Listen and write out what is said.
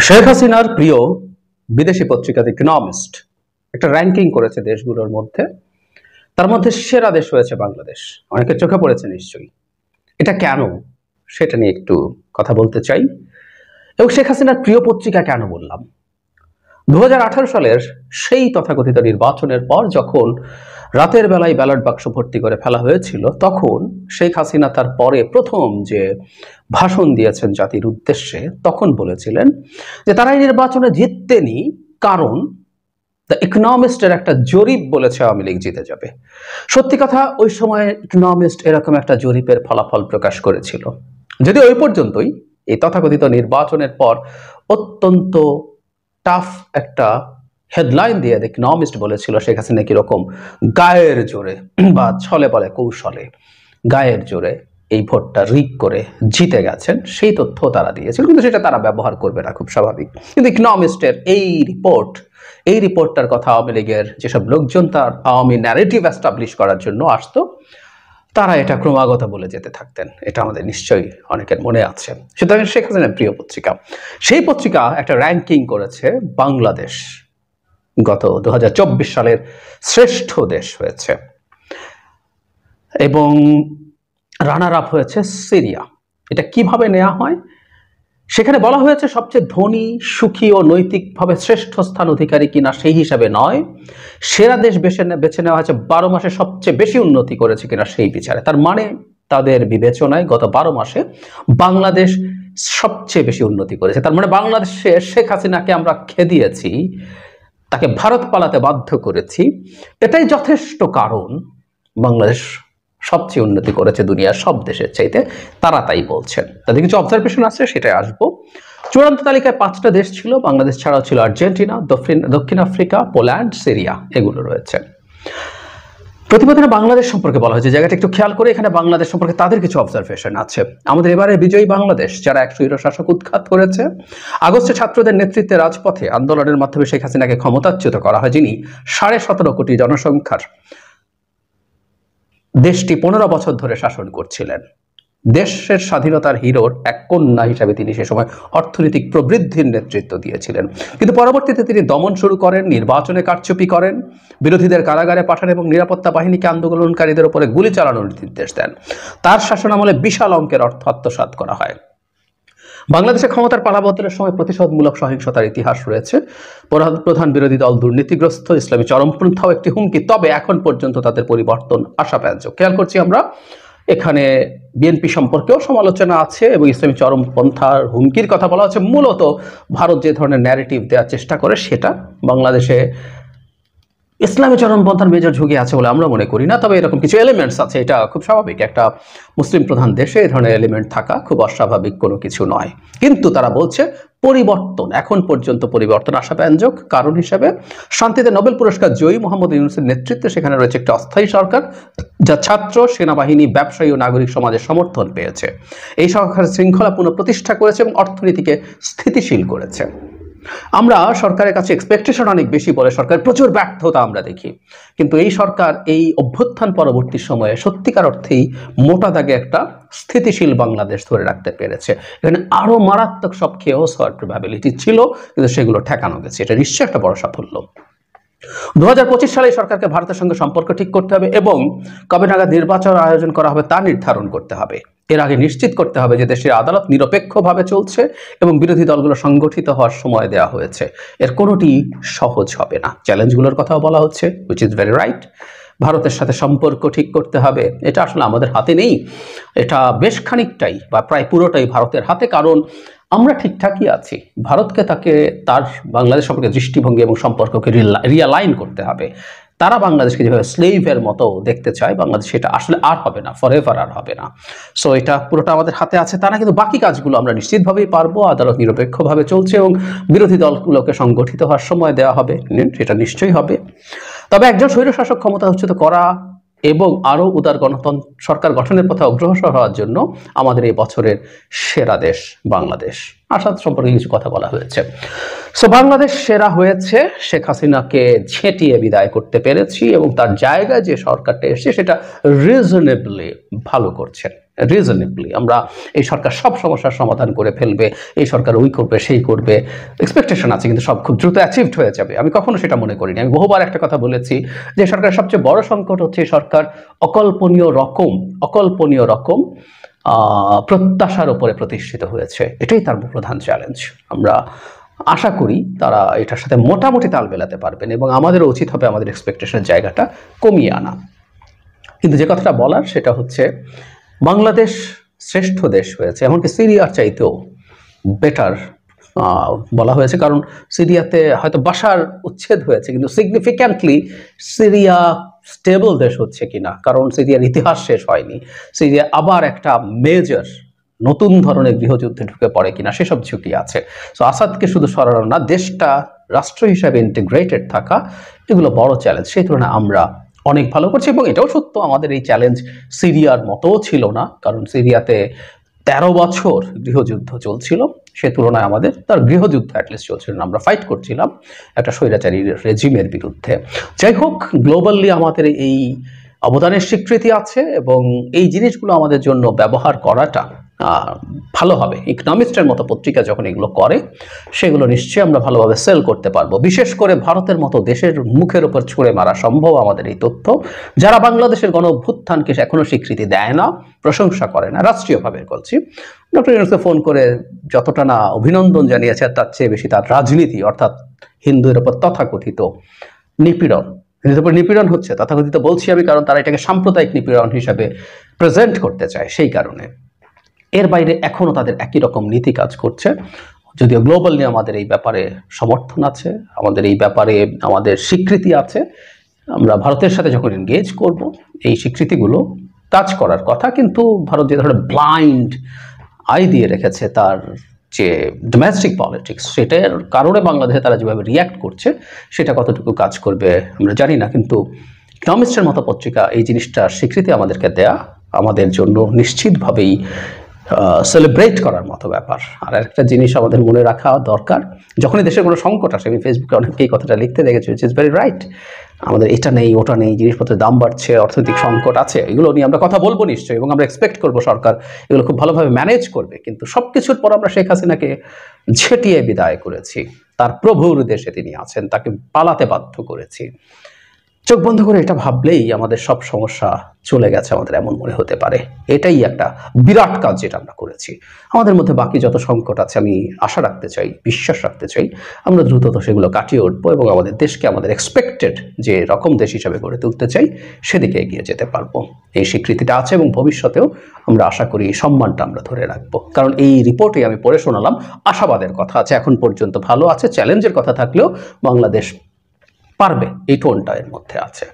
শেখ হাসিনার প্রিয় বিদেশি পত্রিকা দ্য ইকোনমিস্ট একটা র্যাঙ্কিং করেছে দেশগুলোর মধ্যে। তার মধ্যে সেরা দেশ হয়েছে বাংলাদেশ। অনেকের চোখে পড়েছে নিশ্চয়ই। এটা কেন সেটা নিয়ে একটু কথা বলতে চাই। এবং শেখ হাসিনার প্রিয় পত্রিকা কেন বললাম, 2018 সালের সেই তথাকথিত নির্বাচনের পর যখন রাতের বেলায় ব্যালট বাক্স ভর্তি করে ফেলা হয়েছিল, তখন শেখ হাসিনা তার পরে প্রথম যে ভাষণ দিয়েছেন জাতির উদ্দেশ্যে, তখন বলেছিলেন যে তারা এই নির্বাচনে জিততেনি কারণ দ্য ইকোনমিস্টের একটা জরিপ বলেছে আওয়ামী লীগ জিতে যাবে। সত্যি কথা, ওই সময় ইকোনমিস্ট এরকম একটা জরিপের ফলাফল প্রকাশ করেছিল, যদিও ওই পর্যন্তই। এই তথাকথিত নির্বাচনের পর অত্যন্ত টাফ একটা হেডলাইন দিয়ে দ্য ইকোনমিস্ট বলেছিল শেখ হাসিনা কিরকম গায়ের জোরে বা ছলে বলে কৌশলে গায়ের জোরে এই ভোটটা রিগ করে জিতে গেছেন। সেই তথ্য তারা দিয়েছিল, কিন্তু সেটা তারা ব্যবহার করবে না, খুব স্বাভাবিক। কিন্তু ইকোনমিস্টের এই রিপোর্টটার কথা আওয়ামী লীগের যেসব লোকজন তার আওয়ামী ন্যারেটিভ এস্টাবলিশ করার জন্য আসতো, তারা এটা ক্রমাগত বলে যেতে থাকতেন। এটা আমাদের নিশ্চয়ই অনেকের মনে আছে। সুতরাং শেখ হাসিনার প্রিয় পত্রিকা, সেই পত্রিকা একটা র্যাঙ্কিং করেছে বাংলাদেশ গত 2024 সালের শ্রেষ্ঠ দেশ হয়েছে, এবং রানার আপ হয়েছে সিরিয়া। এটা কিভাবে নেওয়া হয়? সেখানে বলা হয়েছে সবচেয়ে ধনী, সুখী ও নৈতিকভাবে শ্রেষ্ঠ স্থান অধিকারী কিনা সেই হিসাবে নয়, সেরা দেশ বেছে নেওয়া হয়েছে 12 মাসে সবচেয়ে বেশি উন্নতি করেছে কিনা সেই বিচারে। তার মানে তাদের বিবেচনায় গত 12 মাসে বাংলাদেশ সবচেয়ে বেশি উন্নতি করেছে। তার মানে বাংলাদেশে শেখ হাসিনাকে আমরা খেদিয়েছি, তাকে ভারত পালাতে বাধ্য করেছি। এটাই যথেষ্ট কারণ বাংলাদেশ সবচেয়ে উন্নতি করেছে দুনিয়ার সব দেশের চাইতে, তারা তাই বলছেন। তাদের কিছু অবজারভেশন আছে, সেটাই আসবো। চূড়ান্ত তালিকায় 5টা দেশ ছিল, বাংলাদেশ ছাড়াও ছিল আর্জেন্টিনা, দক্ষিণ আফ্রিকা, পোল্যান্ড, সিরিয়া, এগুলো রয়েছে। প্রতিবেদনে বাংলাদেশ সম্পর্কে বলা হয়েছে, জায়গাটা একটু খেয়াল করে, এখানে বাংলাদেশ সম্পর্কে তাদের কিছু অবজারভেশন আছে। আমাদের এবারে বিজয়ী বাংলাদেশ, যারা এক স্বৈরশাসক উৎখাত করেছে। আগস্টে ছাত্রদের নেতৃত্বে রাজপথে আন্দোলনের মাধ্যমে শেখ হাসিনাকে ক্ষমতাচ্যুত করা হয়, যিনি 17.5 কোটি জনসংখ্যার দেশটি 15 বছর ধরে শাসন করছিলেন। দেশের স্বাধীনতার হিরোর এক কন্যা হিসাবে তিনি সে সময় অর্থনৈতিক প্রবৃদ্ধির নেতৃত্ব দিয়েছিলেন, কিন্তু পরবর্তীতে তিনি দমন শুরু করেন, নির্বাচনে কারচুপি করেন, বিরোধীদের কারাগারে পাঠান এবং নিরাপত্তা বাহিনীকে আন্দোলনকারীদের উপরে গুলি চালানোর নির্দেশ দেন। তার শাসনামলে বিশাল অঙ্কের অর্থ আত্মসাৎ করা হয়। বাংলাদেশে ক্ষমতার পালাবদলের সময় প্রতিশোধমূলক সহিংসতার ইতিহাস রয়েছে। প্রধান বিরোধী দল দুর্নীতিগ্রস্ত, ইসলামী চরমপন্থাও একটি হুমকি, তবে এখন পর্যন্ত তাদের পরিবর্তন আশাব্যঞ্জক। খেয়াল করছি আমরা, এখানে বিএনপি সম্পর্কেও সমালোচনা আছে এবং ইসলামী চরমপন্থার হুমকির কথা বলা হচ্ছে। মূলত ভারত যে ধরনের ন্যারেটিভ দেওয়ার চেষ্টা করে, সেটা বাংলাদেশে ইসলামী চরমপন্থার মেজর ঝুঁকি আছে বলে আমরা মনে করি না, তবে এরকম কিছু এলিমেন্টস আছে। এটা খুব স্বাভাবিক, একটা মুসলিম প্রধান দেশে এই ধরনের এলিমেন্ট থাকা খুব অস্বাভাবিক কোনো কিছু নয়। কিন্তু তারা বলছে পরিবর্তন, এখন পর্যন্ত পরিবর্তন আশাব্যঞ্জক। কারণ হিসেবে শান্তিতে নোবেল পুরস্কার জয়ী মোহাম্মদ ইউনূসের নেতৃত্বে সেখানে রয়েছে একটা অস্থায়ী সরকার, যা ছাত্র, সেনাবাহিনী, ব্যবসায়ী ও নাগরিক সমাজের সমর্থন পেয়েছে। এই সরকার শৃঙ্খলা পুনঃপ্রতিষ্ঠা করেছে এবং অর্থনীতিকে স্থিতিশীল করেছে। আমরা সরকারের কাছে এক্সপেকটেশন অনেক বেশি বলে সরকারের প্রচুর ব্যর্থতা আমরা দেখি, কিন্তু এই সরকার এই অভ্যুত্থান পরবর্তী সময়ে সত্যিকার অর্থেই মোটা দাগে একটা স্থিতিশীল বাংলাদেশ ধরে রাখতে পেরেছে। এখানে আরো মারাত্মক সব কেওস হওয়ার প্রবাবিলিটি ছিল, কিন্তু সেগুলো ঠেকানো গেছে। এটা নিশ্চয়ই একটা বড় সাফল্য। 2025 সালে সরকারকে ভারতের সঙ্গে সম্পর্ক ঠিক করতে হবে এবং কবে নাগাদ নির্বাচন আয়োজন করা হবে তা নির্ধারণ করতে হবে। এর আগে নিশ্চিত করতে হবে যে দেশের আদালত নিরপেক্ষভাবে চলছে এবং বিরোধী দলগুলো সংগঠিত হওয়ার সময় দেওয়া হয়েছে। এর কোনোটি সহজ হবে না। চ্যালেঞ্জগুলোর কথাও বলা হচ্ছে, হুইচ ইজ ভেরি রাইট। ভারতের সাথে সম্পর্ক ঠিক করতে হবে, এটা আসলে আমাদের হাতে নেই। এটা বেশ খানিকটাই বা প্রায় পুরোটাই ভারতের হাতে, কারণ আমরা ঠিকঠাকই আছি। ভারতকে তার বাংলাদেশ সম্পর্কে দৃষ্টিভঙ্গি এবং সম্পর্ককে রিয়ালাইন করতে হবে। তারা বাংলাদেশকে যেভাবে স্লেভের মতো দেখতে চায়, বাংলাদেশ সেটা আসলে আর হবে না, ফরএভার আর হবে না। সো এটা পুরোটা আমাদের হাতে আছে। তা না, কিন্তু বাকি কাজগুলো আমরা নিশ্চিতভাবেই পারবো। আদালত নিরপেক্ষভাবে চলছে এবং বিরোধী দলগুলোকে সংগঠিত হওয়ার সময় দেওয়া হবে, সেটা নিশ্চয়ই হবে। তবে একজন স্বৈরশাসক ক্ষমতাচ্যুত করা এবং আরো উদার গণতন্ত্র সরকার গঠনের পথে অগ্রসর হওয়ার জন্য আমাদের এই বছরের সেরা দেশ বাংলাদেশ। আসাদ সম্পর্কে কিছু কথা বলা হয়েছে। সো বাংলাদেশ সেরা হয়েছে, শেখ হাসিনাকে ঝেঁটিয়ে বিদায় করতে পেরেছি এবং তার জায়গায় যে সরকারটা এসেছে সেটা রিজনেবলি ভালো করছেন। রিজনেবলি। আমরা এই সরকার সব সমস্যার সমাধান করে ফেলবে, এই সরকার ওই করবে সেই করবে, এক্সপেকটেশন আছে, কিন্তু সব খুব দ্রুত অ্যাচিভড হয়ে যাবে। আমি কখনো সেটা মনে করিনি। আমি বহুবার একটা কথা বলেছি যে সরকারের সবচেয়ে বড় সংকট হচ্ছে সরকার অকল্পনীয় রকম প্রত্যাশার উপরে প্রতিষ্ঠিত হয়েছে। এটাই তার প্রধান চ্যালেঞ্জ। আমরা আশা করি তারা এটার সাথে মোটামুটি তাল মেলাতে পারবেন এবং আমাদেরও উচিত হবে আমাদের এক্সপেকটেশনের জায়গাটা কমিয়ে আনা। কিন্তু যে কথাটা বলার সেটা হচ্ছে বাংলাদেশ শ্রেষ্ঠ দেশ হয়েছে, এমনকি সিরিয়ার চাইতেও বেটার বলা হয়েছে, কারণ সিরিয়াতে হয়তো বাশার উচ্ছেদ হয়েছে কিন্তু সিগনিফিক্যান্টলি সিরিয়া স্টেবল দেশ হচ্ছে কিনা, কারণ সিরিয়ার ইতিহাস শেষ হয়নি, সিরিয়া আবার একটা মেজর নতুন ধরনের গৃহযুদ্ধে ঢুকে পড়ে কিনা সেসব ঝুঁকি আছে। সো আসাদকে শুধু সরানো না, দেশটা রাষ্ট্র হিসাবে ইন্টিগ্রেটেড থাকা, এগুলো বড় চ্যালেঞ্জ। সেই তুলনায় আমরা অনেক ভালো করছি এবং এটাও সত্য আমাদের এই চ্যালেঞ্জ সিরিয়ার মতোও ছিল না, কারণ সিরিয়াতে 13 বছর গৃহযুদ্ধ চলছিল, সে তুলনায় আমাদের তার গৃহযুদ্ধ অ্যাটলিস্ট চলছিল না, আমরা ফাইট করছিলাম একটা স্বৈরাচারী রেজিমের বিরুদ্ধে। যাই হোক, গ্লোবালি আমাদের এই অবদানের স্বীকৃতি আছে এবং এই জিনিসগুলো আমাদের জন্য ব্যবহার করাটা ভালো হবে। ইকোনমিস্টের মতো পত্রিকা যখন এগুলো করে সেগুলো নিশ্চয়ই আমরা ভালোভাবে সেল করতে পারবো। বিশেষ করে ভারতের মতো দেশের মুখের উপর ছুঁড়ে মারা সম্ভব আমাদের এই তথ্য, যারা বাংলাদেশের গণ অভ্যুত্থানকে এখনো স্বীকৃতি দেয় না, প্রশংসা করে না, রাষ্ট্রীয়ভাবে বলছি, ডক্টর ইউনূসকে ফোন করে যতটা না অভিনন্দন জানিয়েছে তার চেয়ে বেশি তার রাজনীতি, অর্থাৎ হিন্দুদের উপর তথাকথিত নিপীড়ন হচ্ছে। তথাকথিত বলছি আমি কারণ তারা এটাকে সাম্প্রদায়িক নিপীড়ন হিসাবে প্রেজেন্ট করতে চায়, সেই কারণে। এর বাইরে এখনো তাদের একই রকম নীতি কাজ করছে, যদিও গ্লোবালি আমাদের এই ব্যাপারে সমর্থন আছে, আমাদের এই ব্যাপারে আমাদের স্বীকৃতি আছে। আমরা ভারতের সাথে যখন এনগেজ করব এই স্বীকৃতিগুলো কাজ করার কথা, কিন্তু ভারত যে ধরনের ব্লাইন্ড আই দিয়ে রেখেছে তার যে ডোমেস্টিক পলিটিক্স, সেটার কারণে বাংলাদেশে তারা যেভাবে রিয়্যাক্ট করছে সেটা কতটুকু কাজ করবে আমরা জানি না, কিন্তু ইকোনমিস্টের মতো পত্রিকা এই জিনিসটার স্বীকৃতি আমাদেরকে দেয়া আমাদের জন্য নিশ্চিতভাবেই সেলিব্রেট করার মতো ব্যাপার। আর একটা জিনিস আমাদের মনে রাখা দরকার, যখনই দেশের কোনো সংকট আসে, আমি ফেসবুকে অনেকেই কথাটা লিখতে দেখেছি, ইট ইজ ভেরি রাইট, আমাদের এটা নেই ওটা নেই, জিনিসপত্রের দাম বাড়ছে, অর্থনৈতিক সংকট আছে, এগুলো নিয়ে আমরা কথা বলবো নিশ্চয়ই এবং আমরা এক্সপেক্ট করবো সরকার এগুলো খুব ভালোভাবে ম্যানেজ করবে। কিন্তু সব কিছুর পর আমরা শেখ হাসিনাকে ঝেঁটিয়ে বিদায় করেছি, তার প্রভুর দেশে তিনি আছেন, তাকে পালাতে বাধ্য করেছি। চোখ বন্ধ করে এটা ভাবলেই আমাদের সব সমস্যা চলে গেছে আমাদের এমন মনে হতে পারে। এটাই একটা বিরাট কাজ যেটা আমরা করেছি। আমাদের মধ্যে বাকি যত সংকট আছে আমি আশা রাখতে চাই, বিশ্বাস রাখতে চাই আমরা দ্রুত সেগুলো কাটিয়ে উঠবো এবং আমাদের দেশকে আমাদের এক্সপেক্টেড যে রকম দেশ হিসাবে গড়ে তুলতে চাই সেদিকে এগিয়ে যেতে পারবো। এই স্বীকৃতিটা আছে এবং ভবিষ্যতেও আমরা আশা করি এই সম্মানটা আমরা ধরে রাখবো, কারণ এই রিপোর্টে আমি পড়ে শোনালাম আশাবাদের কথা আছে, এখন পর্যন্ত ভালো আছে, চ্যালেঞ্জের কথা থাকলেও বাংলাদেশ পারবে, এই টোনটা এর মধ্যে আছে।